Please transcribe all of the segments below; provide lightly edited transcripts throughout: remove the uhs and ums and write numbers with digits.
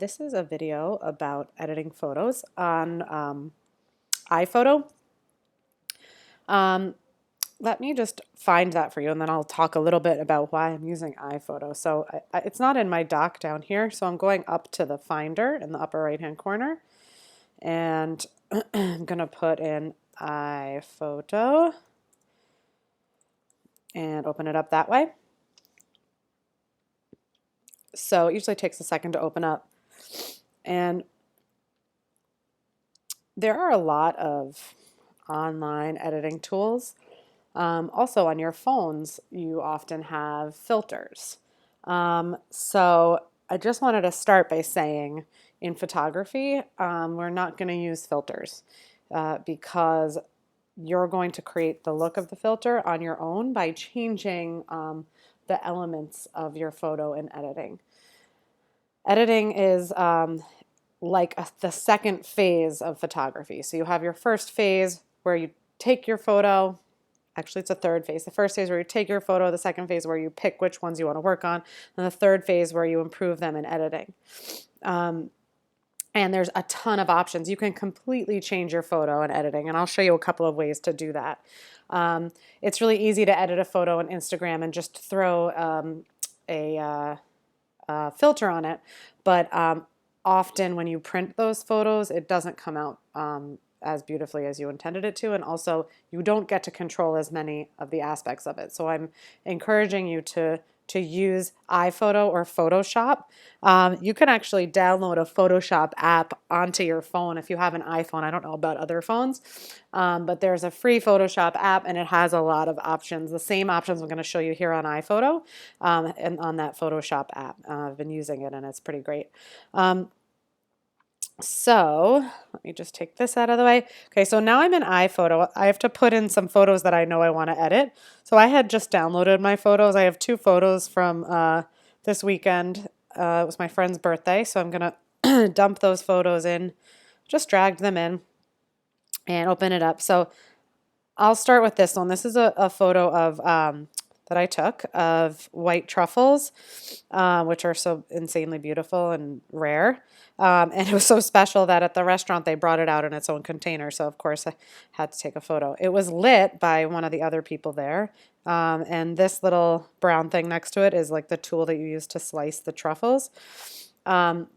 This is a video about editing photos on iPhoto. Um, Let me just find that for you, and then I'll talk a little bit about why I'm using iPhoto. So it's not in my dock down here, so I'm going up to the Finder in the upper right-hand corner, and I'm going to put in iPhoto and open it up that way. So it usually takes a second to open up. And there are a lot of online editing tools. Also on your phones, you often have filters. So I just wanted to start by saying in photography, we're not going to use filters because you're going to create the look of the filter on your own by changing the elements of your photo in editing. Editing is the second phase of photography. So you have your first phase where you take your photo. Actually, it's a third phase. The first phase where you take your photo, the second phase where you pick which ones you want to work on, and the third phase where you improve them in editing. And there's a ton of options. You can completely change your photo in editing, and I'll show you a couple of ways to do that. It's really easy to edit a photo on Instagram and just throw a filter on it, but often when you print those photos, it doesn't come out as beautifully as you intended it to, and also you don't get to control as many of the aspects of it. So I'm encouraging you to use iPhoto or Photoshop. You can actually download a Photoshop app onto your phone if you have an iPhone. I don't know about other phones, but there's a free Photoshop app and it has a lot of options. The same options I'm going to show you here on iPhoto and on that Photoshop app. I've been using it and it's pretty great. So let me just take this out of the way. Okay, so now I'm in iPhoto. I have to put in some photos that I know I want to edit. So I had just downloaded my photos. I have two photos from this weekend. It was my friend's birthday, so I'm going to dump those photos in. Just dragged them in and open it up. So I'll start with this one. This is a photo of that I took of white truffles, which are so insanely beautiful and rare. And it was so special that at the restaurant they brought it out in its own container. So of course I had to take a photo. It was lit by one of the other people there. And this little brown thing next to it is like the tool that you use to slice the truffles. So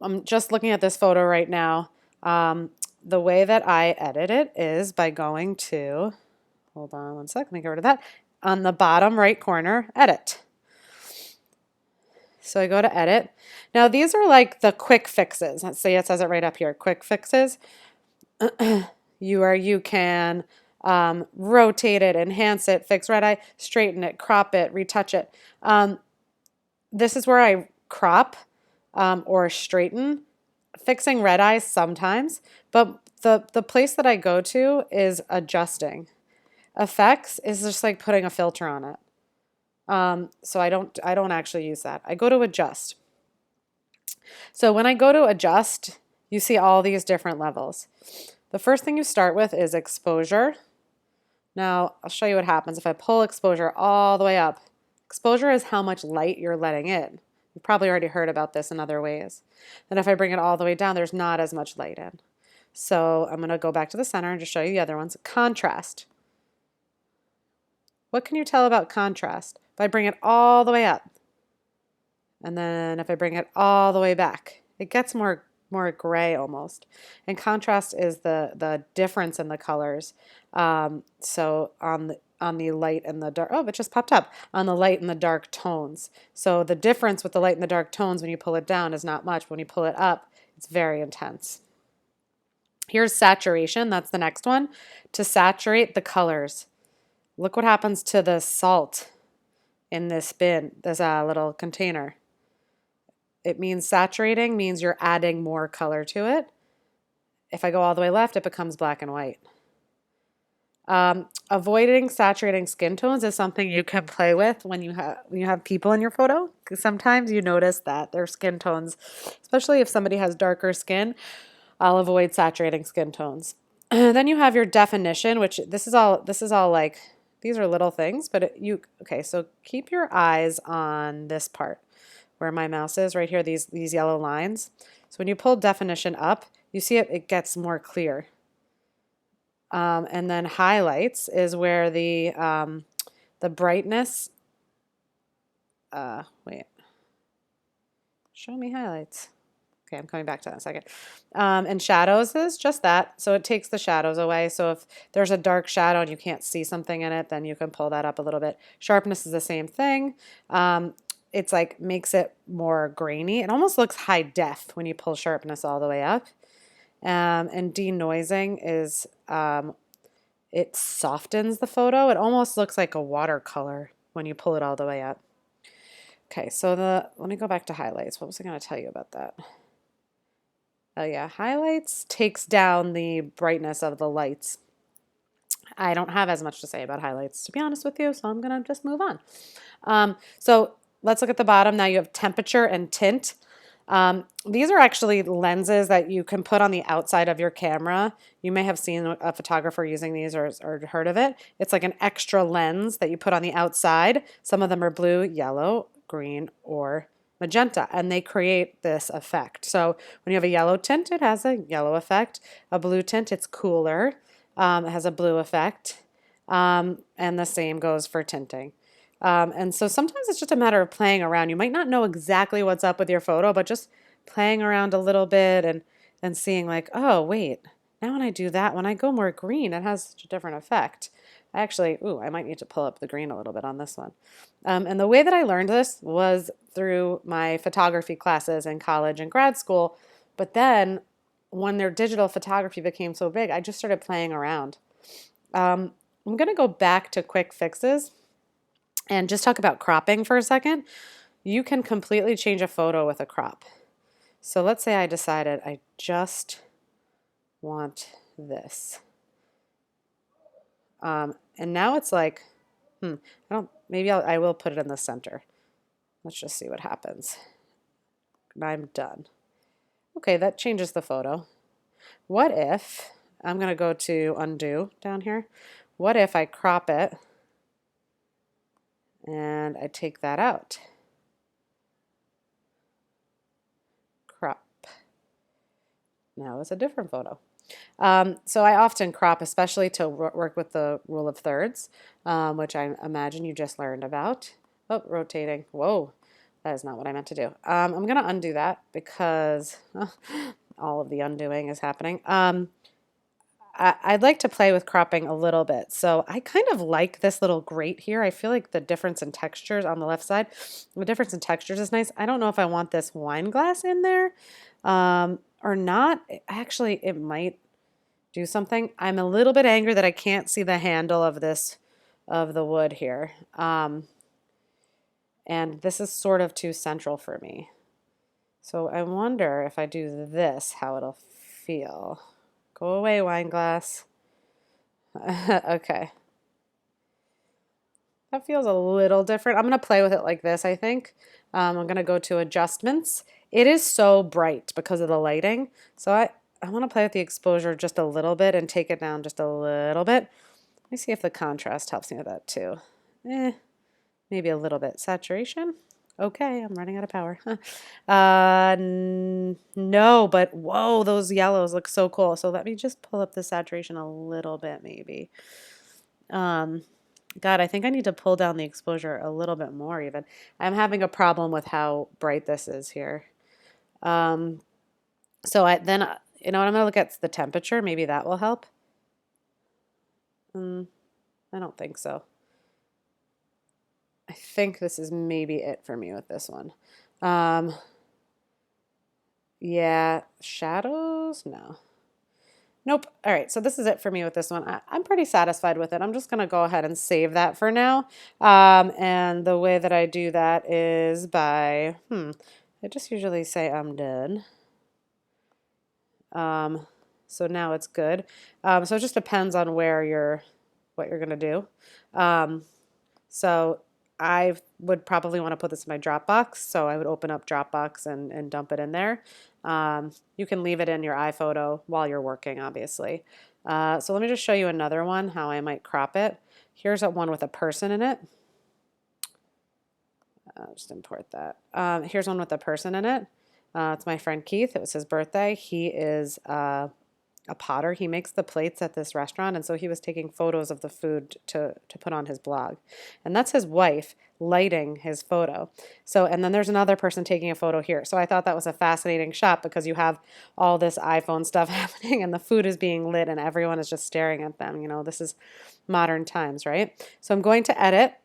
I'm just looking at this photo right now. The way that I edit it is by going to, hold on one sec, let me get rid of that. On the bottom right corner, edit. So I go to edit. Now these are like the quick fixes. Let's see, it says it right up here, quick fixes. You can rotate it, enhance it, fix red eye, straighten it, crop it, retouch it. This is where I crop or straighten. Fixing red eyes sometimes, but the place that I go to is adjusting. Effects is just like putting a filter on it. So I don't actually use that. I go to adjust. So when I go to adjust, you see all these different levels. The first thing you start with is exposure. Now I'll show you what happens if I pull exposure all the way up. Exposure is how much light you're letting in. You've probably already heard about this in other ways. And if I bring it all the way down, there's not as much light in. So I'm going to go back to the center and just show you the other ones. Contrast. What can you tell about contrast? If I bring it all the way up, and then if I bring it all the way back, it gets more gray almost. And contrast is the difference in the colors. So on the light and the dark, oh, it just popped up, on the light and the dark tones. So the difference with the light and the dark tones when you pull it down is not much. When you pull it up, it's very intense. Here's saturation. That's the next one. To saturate the colors. Look what happens to the salt in this bin, this little container. It means saturating means you're adding more color to it. If I go all the way left, it becomes black and white. Avoiding saturating skin tones is something you can play with when you have people in your photo, because sometimes you notice that their skin tones, especially if somebody has darker skin, I'll avoid saturating skin tones. Then you have your definition, which this is all like, these are little things, but okay, so keep your eyes on this part. where my mouse is, right here, these yellow lines. So when you pull definition up, you see it gets more clear. And then highlights is where the brightness, wait, show me highlights. Okay, I'm coming back to that in a second. And shadows is just that. So it takes the shadows away. So if there's a dark shadow and you can't see something in it, then you can pull that up a little bit. Sharpness is the same thing. It's like makes it more grainy. It almost looks high def when you pull sharpness all the way up. And denoising is it softens the photo. It almost looks like a watercolor when you pull it all the way up. Okay, so let me go back to highlights. What was I going to tell you about that? Oh yeah, highlights takes down the brightness of the lights. I don't have as much to say about highlights, to be honest with you, so I'm gonna just move on. So let's look at the bottom. Now you have temperature and tint. These are actually lenses that you can put on the outside of your camera. You may have seen a photographer using these or heard of it. It's like an extra lens that you put on the outside. Some of them are blue, yellow, green, or magenta, and they create this effect. So when you have a yellow tint, it has a yellow effect. A blue tint, it's cooler. It has a blue effect. And the same goes for tinting. And so sometimes it's just a matter of playing around. You might not know exactly what's up with your photo, but just playing around a little bit and seeing like, oh, wait, now when I do that, when I go more green, it has such a different effect. Actually, I might need to pull up the green a little bit on this one. And the way that I learned this was through my photography classes in college and grad school. But then when their digital photography became so big, I just started playing around. I'm going to go back to quick fixes and just talk about cropping for a second. You can completely change a photo with a crop. So let's say I decided I just want this. And now it's like, I will put it in the center. Let's just see what happens. I'm done. Okay, that changes the photo. What if, I'm going to go to undo down here. What if I crop it and I take that out? Crop. Now it's a different photo. So I often crop, especially to work with the rule of thirds, which I imagine you just learned about. Oh, rotating. Whoa, that is not what I meant to do. I'm going to undo that because all of the undoing is happening. I'd like to play with cropping a little bit. So I kind of like this little grate here. I feel like the difference in textures on the left side, the difference in textures is nice. I don't know if I want this wine glass in there or not. Actually, it might do something. I'm a little bit angry that I can't see the handle of the wood here. And this is sort of too central for me. So I wonder if I do this, how it'll feel. Go away, wine glass. Okay. That feels a little different. I'm going to play with it like this, I think. I'm going to go to adjustments. It is so bright because of the lighting. So I want to play with the exposure just a little bit and take it down just a little bit. Let me see if the contrast helps me with that too. Maybe a little bit. Saturation. Okay, I'm running out of power. No, but whoa, those yellows look so cool. So let me just pull up the saturation a little bit maybe. God, I think I need to pull down the exposure a little bit more even. I'm having a problem with how bright this is here. So you know what, I'm going to look at the temperature. Maybe that will help. I don't think so. I think this is maybe it for me with this one. Yeah, shadows? No. Nope. All right, so this is it for me with this one. I'm pretty satisfied with it. I'm just going to go ahead and save that for now. And the way that I do that is by, I just usually say I'm done. So now it's good. So it just depends on what you're going to do. So I would probably want to put this in my Dropbox, so I would open up Dropbox and dump it in there. You can leave it in your iPhoto while you're working, obviously. So let me just show you another one, how I might crop it. Here's one with a person in it. I'll just import that. Here's one with a person in it. It's my friend Keith. It was his birthday. He is a potter. He makes the plates at this restaurant, and so he was taking photos of the food to put on his blog. And that's his wife lighting his photo. So, and then there's another person taking a photo here. So I thought that was a fascinating shot because you have all this iPhone stuff happening and the food is being lit and everyone is just staring at them. You know, this is modern times, right? So I'm going to edit.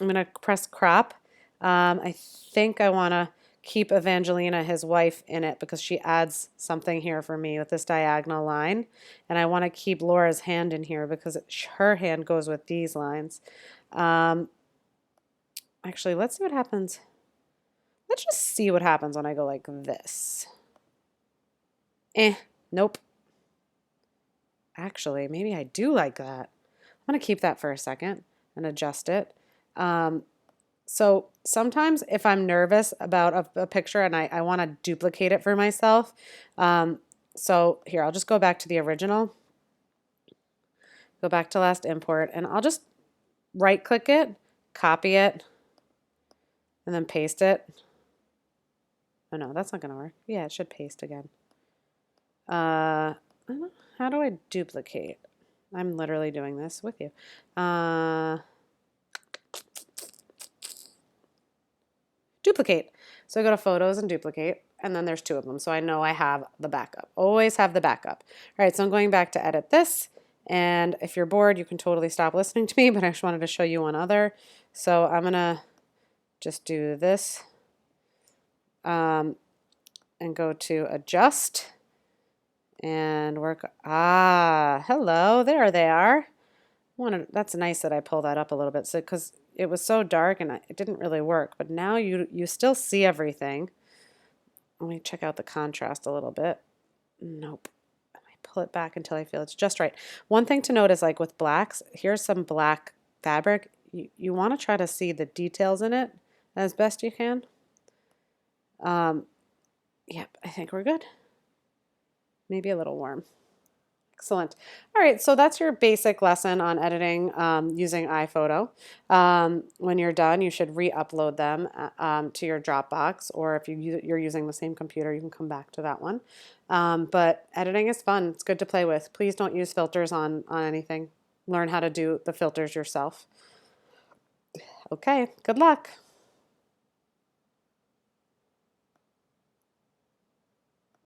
I'm going to press crop. I think I want to keep Evangelina, his wife, in it because she adds something here for me with this diagonal line. And I want to keep Laura's hand in here because her hand goes with these lines. Actually, let's see what happens. Let's just see what happens when I go like this. Nope. Actually, maybe I do like that. I'm going to keep that for a second and adjust it. So sometimes if I'm nervous about a picture and I want to duplicate it for myself, so here, I'll just go back to the original, go back to last import, and I'll just right click it, copy it, and then paste it. Oh no, that's not going to work. Yeah, it should paste again. How do I duplicate? I'm literally doing this with you. Duplicate. So I go to photos and duplicate, and then there's two of them. So I know I have the backup. Always have the backup. All right, so I'm going back to edit this. And if you're bored, you can totally stop listening to me, but I just wanted to show you one other. So I'm going to just do this and go to adjust and work. Hello, there they are. That's nice that I pull that up a little bit, so because it was so dark and it didn't really work, but now you still see everything. Let me check out the contrast a little bit. Nope. Let me pull it back until I feel it's just right. One thing to note is like with blacks, here's some black fabric. You want to try to see the details in it as best you can. Yep, I think we're good. Maybe a little warm. Excellent. All right, so that's your basic lesson on editing using iPhoto. When you're done, you should re-upload them to your Dropbox, or if you're using the same computer, you can come back to that one. But editing is fun. It's good to play with. Please don't use filters on anything. Learn how to do the filters yourself. Okay, good luck.